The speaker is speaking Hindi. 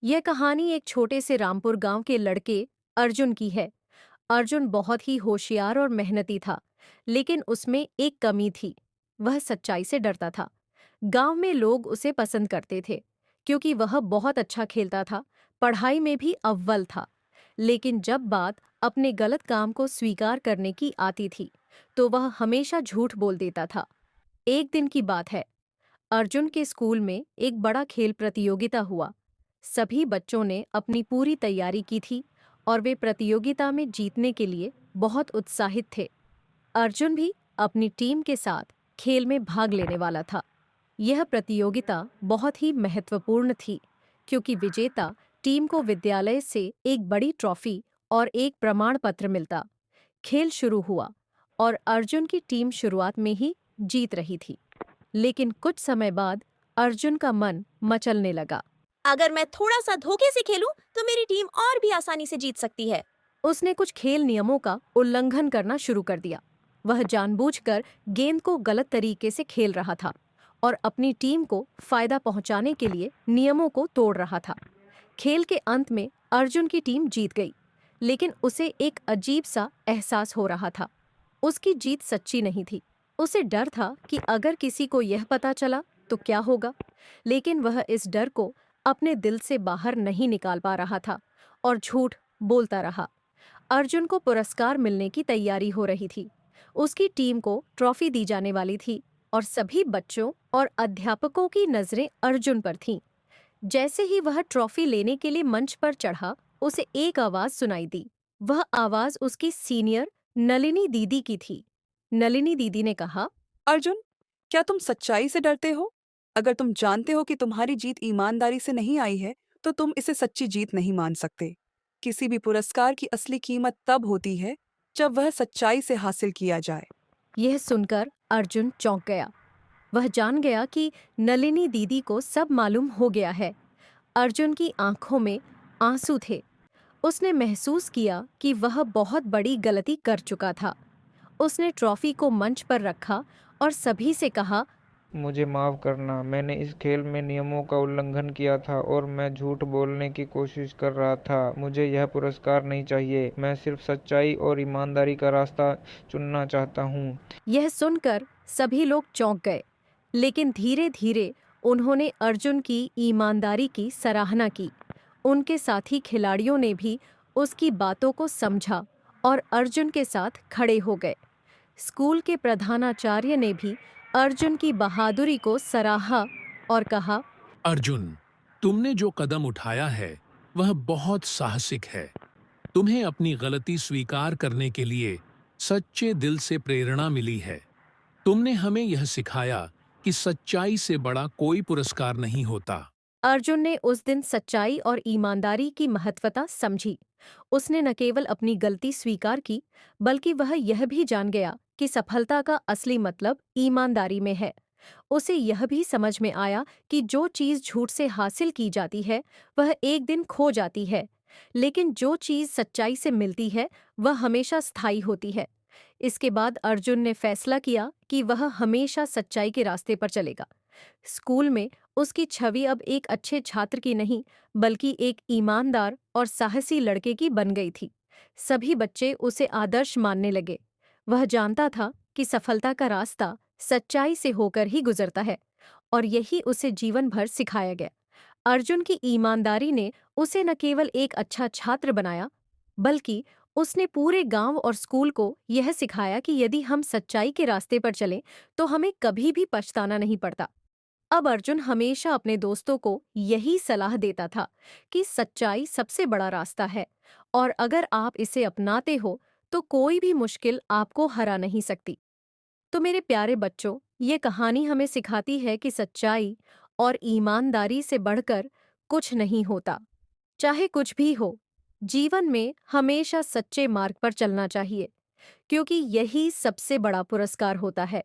यह कहानी एक छोटे से रामपुर गांव के लड़के अर्जुन की है। अर्जुन बहुत ही होशियार और मेहनती था, लेकिन उसमें एक कमी थी। वह सच्चाई से डरता था। गांव में लोग उसे पसंद करते थे, क्योंकि वह बहुत अच्छा खेलता था, पढ़ाई में भी अव्वल था। लेकिन जब बात अपने गलत काम को स्वीकार करने की आती थी, तो वह हमेशा झूठ बोल देता था। एक दिन की बात है। अर्जुन के स्कूल में एक बड़ा खेल प्रतियोगिता हुआ। सभी बच्चों ने अपनी पूरी तैयारी की थी और वे प्रतियोगिता में जीतने के लिए बहुत उत्साहित थे। अर्जुन भी अपनी टीम के साथ खेल में भाग लेने वाला था। यह प्रतियोगिता बहुत ही महत्वपूर्ण थी, क्योंकि विजेता टीम को विद्यालय से एक बड़ी ट्रॉफी और एक प्रमाण पत्र मिलता। खेल शुरू हुआ और अर्जुन की टीम शुरुआत में ही जीत रही थी। लेकिन कुछ समय बाद अर्जुन का मन मचलने लगा। अगर मैं थोड़ा सा धोखे से खेलूं, तो मेरी टीम और भी आसानी से जीत सकती है। उसने कुछ खेल नियमों का उल्लंघन करना शुरू कर दिया। वह जानबूझकर गेंद को गलत तरीके से खेल रहा था और अपनी टीम को फायदा पहुंचाने के लिए नियमों को तोड़ रहा था। खेल के अंत में अर्जुन की टीम जीत गई, लेकिन उसे एक अजीब सा एहसास हो रहा था। उसकी जीत सच्ची नहीं थी। उसे डर था कि अगर किसी को यह पता चला तो क्या होगा। लेकिन वह इस डर को अपने दिल से बाहर नहीं निकाल पा रहा था और झूठ बोलता रहा। अर्जुन को पुरस्कार मिलने की तैयारी हो रही थी। उसकी टीम को ट्रॉफी दी जाने वाली थी और सभी बच्चों और अध्यापकों की नजरें अर्जुन पर थीं। जैसे ही वह ट्रॉफी लेने के लिए मंच पर चढ़ा, उसे एक आवाज सुनाई दी। वह आवाज उसकी सीनियर नलिनी दीदी की थी। नलिनी दीदी ने कहा, अर्जुन, क्या तुम सच्चाई से डरते हो? अगर तुम जानते हो कि तुम्हारी जीत ईमानदारी से नहीं आई है, तो तुम इसे सच्ची जीत नहीं मान सकते। किसी भी पुरस्कार की असली कीमत तब होती है जब वह सच्चाई से हासिल किया जाए। यह सुनकर अर्जुन चौंक गया। वह जान गया कि नलिनी दीदी को सब मालूम हो गया है। अर्जुन की आंखों में आंसू थे। उसने महसूस किया कि वह बहुत बड़ी गलती कर चुका था। उसने ट्रॉफी को मंच पर रखा और सभी से कहा, मुझे माफ़ करना। मैंने इस खेल में नियमों का उल्लंघन किया था और मैं झूठ बोलने की कोशिश कर रहा था। मुझे यह पुरस्कार नहीं चाहिए। मैं सिर्फ सच्चाई और ईमानदारी का रास्ता चुनना चाहता हूँ। यह सुनकर सभी लोग चौंक गए, लेकिन धीरे धीरे उन्होंने अर्जुन की ईमानदारी की सराहना की। उनके साथी खिलाड़ियों ने भी उसकी बातों को समझा और अर्जुन के साथ खड़े हो गए। स्कूल के प्रधानाचार्य ने भी अर्जुन की बहादुरी को सराहा और कहा, अर्जुन, तुमने जो कदम उठाया है वह बहुत साहसिक है। तुम्हें अपनी गलती स्वीकार करने के लिए सच्चे दिल से प्रेरणा मिली है। तुमने हमें यह सिखाया कि सच्चाई से बड़ा कोई पुरस्कार नहीं होता। अर्जुन ने उस दिन सच्चाई और ईमानदारी की महत्वता समझी। उसने न केवल अपनी गलती स्वीकार की, बल्कि वह यह भी जान गया कि सफलता का असली मतलब ईमानदारी में है। उसे यह भी समझ में आया कि जो चीज झूठ से हासिल की जाती है, वह एक दिन खो जाती है, लेकिन जो चीज सच्चाई से मिलती है, वह हमेशा स्थायी होती है। इसके बाद अर्जुन ने फैसला किया कि वह हमेशा सच्चाई के रास्ते पर चलेगा। स्कूल में उसकी छवि अब एक अच्छे छात्र की नहीं, बल्कि एक ईमानदार और साहसी लड़के की बन गई थी। सभी बच्चे उसे आदर्श मानने लगे। वह जानता था कि सफलता का रास्ता सच्चाई से होकर ही गुजरता है, और यही उसे जीवन भर सिखाया गया। अर्जुन की ईमानदारी ने उसे न केवल एक अच्छा छात्र बनाया, बल्कि उसने पूरे गांव और स्कूल को यह सिखाया कि यदि हम सच्चाई के रास्ते पर चलें, तो हमें कभी भी पछताना नहीं पड़ता। अब अर्जुन हमेशा अपने दोस्तों को यही सलाह देता था कि सच्चाई सबसे बड़ा रास्ता है, और अगर आप इसे अपनाते हो तो कोई भी मुश्किल आपको हरा नहीं सकती। तो मेरे प्यारे बच्चों, ये कहानी हमें सिखाती है कि सच्चाई और ईमानदारी से बढ़कर कुछ नहीं होता। चाहे कुछ भी हो, जीवन में हमेशा सच्चे मार्ग पर चलना चाहिए, क्योंकि यही सबसे बड़ा पुरस्कार होता है।